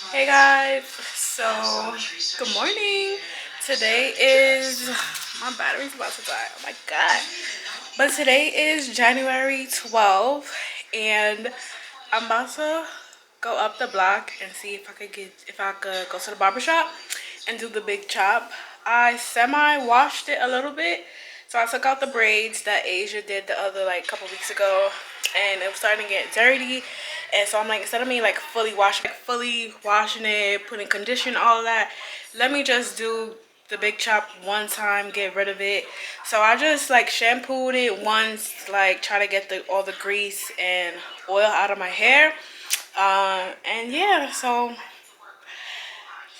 Hey guys, so good morning. Today is my battery's about to die. Oh my god. But today is January 12th and I'm about to go up the block and see if I could go to the barber shop and do the big chop. I semi-washed it a little bit. So I took out the braids that Asia did the other couple weeks ago and it was starting to get dirty. And so I'm like, instead of me fully washing it, putting condition, all that, let me just do the big chop one time, get rid of it. So I just shampooed it once, try to get all the grease and oil out of my hair. And yeah, so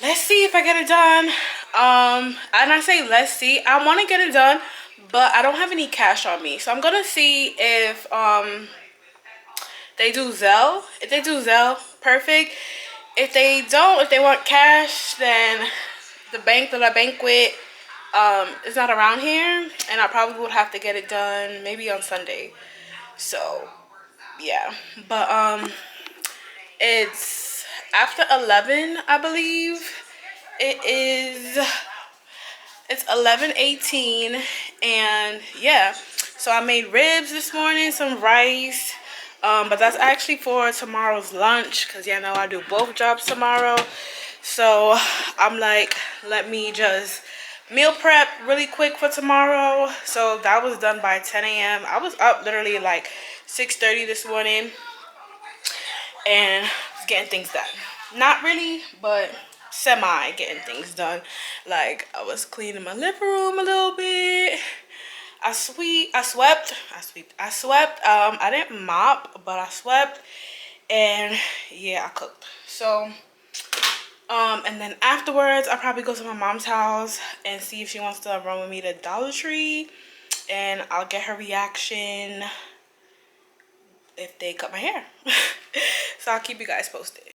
let's see if I get it done. And I say let's see, I want to get it done, but I don't have any cash on me. So I'm gonna see if they do Zelle. If they do Zelle, perfect. If they don't, if they want cash, then the bank that I bank with is not around here, and I probably would have to get it done maybe on Sunday. So yeah, but it's after 11, I believe. It's 11:18, and yeah. So I made ribs this morning, some rice. But that's actually for tomorrow's lunch, because yeah, I know I do both jobs tomorrow. So I'm like, let me just meal prep really quick for tomorrow. So that was done by 10 a.m. I was up literally 6:30 this morning and was getting things done. Not really, but semi getting things done. I was cleaning my living room a little bit. I swept. I didn't mop, but I swept, and yeah, I cooked. So, and then afterwards, I'll probably go to my mom's house and see if she wants to run with me to Dollar Tree, and I'll get her reaction if they cut my hair. So I'll keep you guys posted.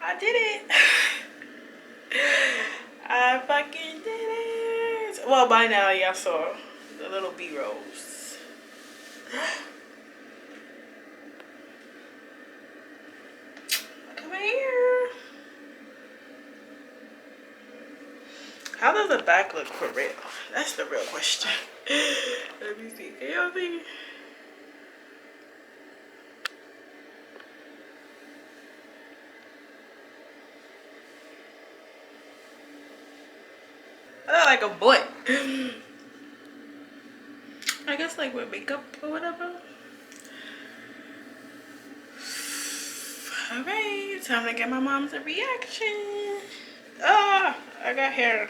I did it. I fucking did it. Well, by now y'all saw the little B-rolls. Come here. How does the back look for real? That's the real question. Let me see. Can y'all see? I look like a boy. I guess like with makeup or whatever. Alright, time to get my mom's reaction. Oh, I got hair.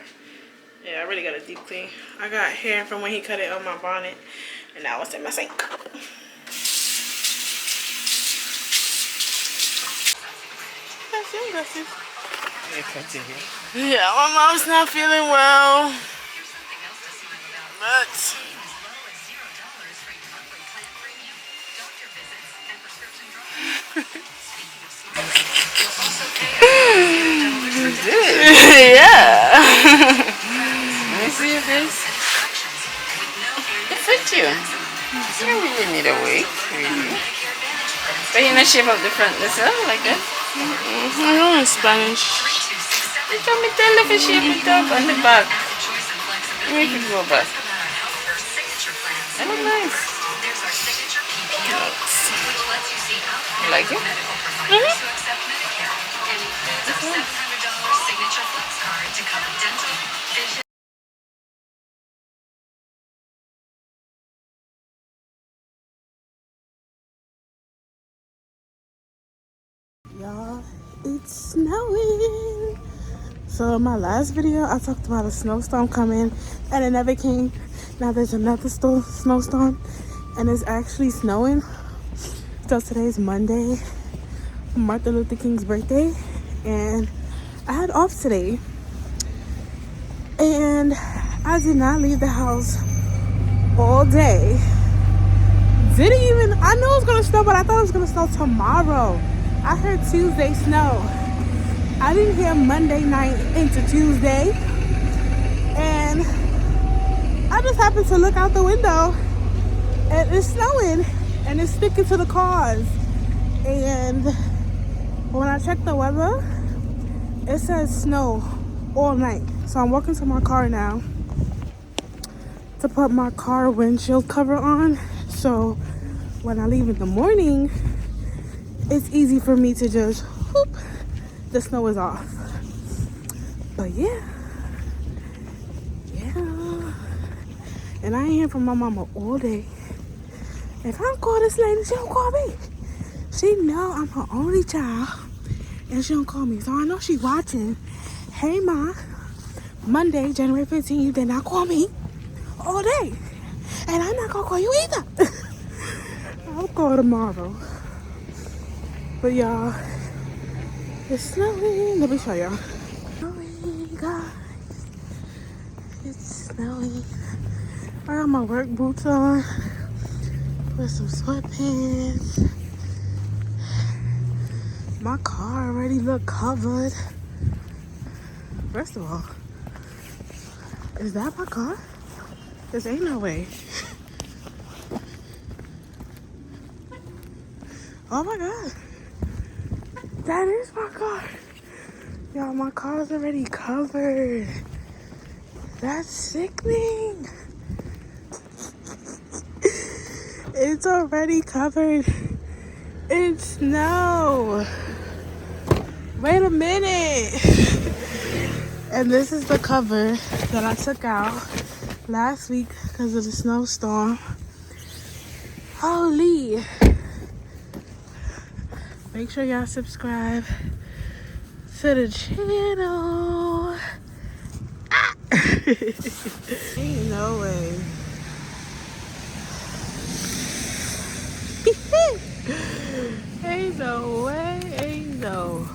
Yeah, I really got a deep clean. I got hair from when he cut it on my bonnet, and now it's in my sink. Yeah, my mom's not feeling well, but yeah. Let me see your face. It fits you. You don't really need a wig, really. But you know, shape up the front yourself like that. I know in Spanish. You told me tell if you shape it up on the back. You make it go back. That look nice. You like it? Y'all, it's snowing. So in my last video, I talked about a snowstorm coming, and it never came. Now there's another snowstorm, and it's actually snowing. So today's Monday, Martin Luther King's birthday, and I had off today. And I did not leave the house all day. I knew it was gonna snow, but I thought it was gonna snow tomorrow. I heard Tuesday snow. I didn't hear Monday night into Tuesday. And I just happened to look out the window and it's snowing and it's sticking to the cars. And when I checked the weather, it says snow all night. So I'm walking to my car now to put my car windshield cover on. So when I leave in the morning, it's easy for me to just whoop, the snow is off. But yeah. And I ain't hear from my mama all day. If I don't call this lady, she don't call me. She know I'm her only child and she don't call me. So I know she watching. Hey ma, Monday, January 15th, you did not call me all day. And I'm not gonna call you either. I'll call tomorrow. But y'all, it's snowing. Let me show y'all. Snowing, guys. It's snowing. I got my work boots on. Put some sweatpants. My car already look covered. First of all, is that my car? This ain't no way. Oh my God. That is my car. Y'all, my car's already covered. That's sickening. It's already covered in snow. Wait a minute. And this is the cover that I took out last week because of the snowstorm. Holy. Make sure y'all subscribe to the channel. Ah. Ain't no way. Ain't no way, ain't no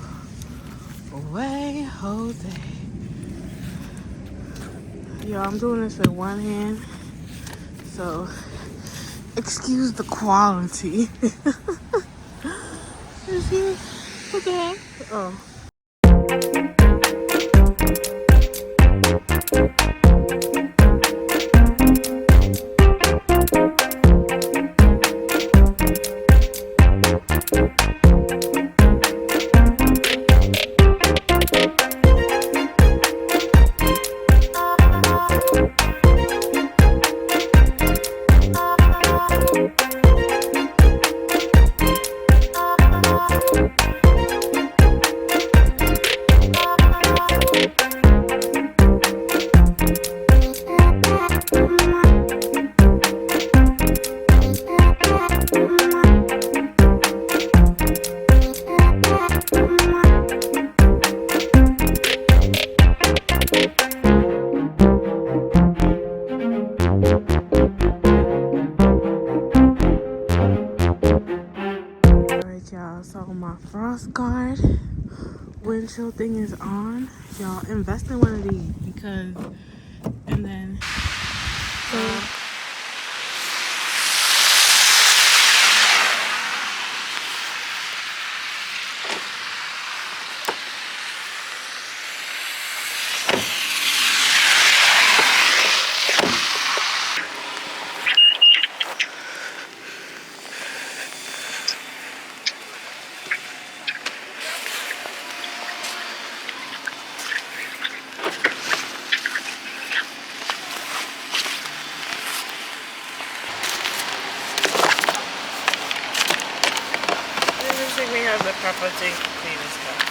way, Jose. Yo, I'm doing this with one hand, so excuse the quality. What the heck? Oh. Y'all, so my frost guard windshield thing is on. Y'all invest in one of these because, and then I think we have the proper thing to clean this car.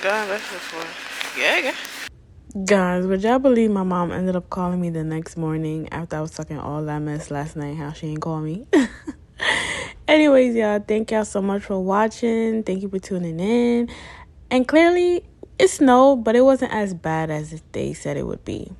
That's just for yeah. Guys, would y'all believe my mom ended up calling me the next morning after I was talking all that mess last night, how she ain't call me? Anyways, y'all, thank y'all so much for watching. Thank you for tuning in. And clearly, it snowed, but it wasn't as bad as they said it would be.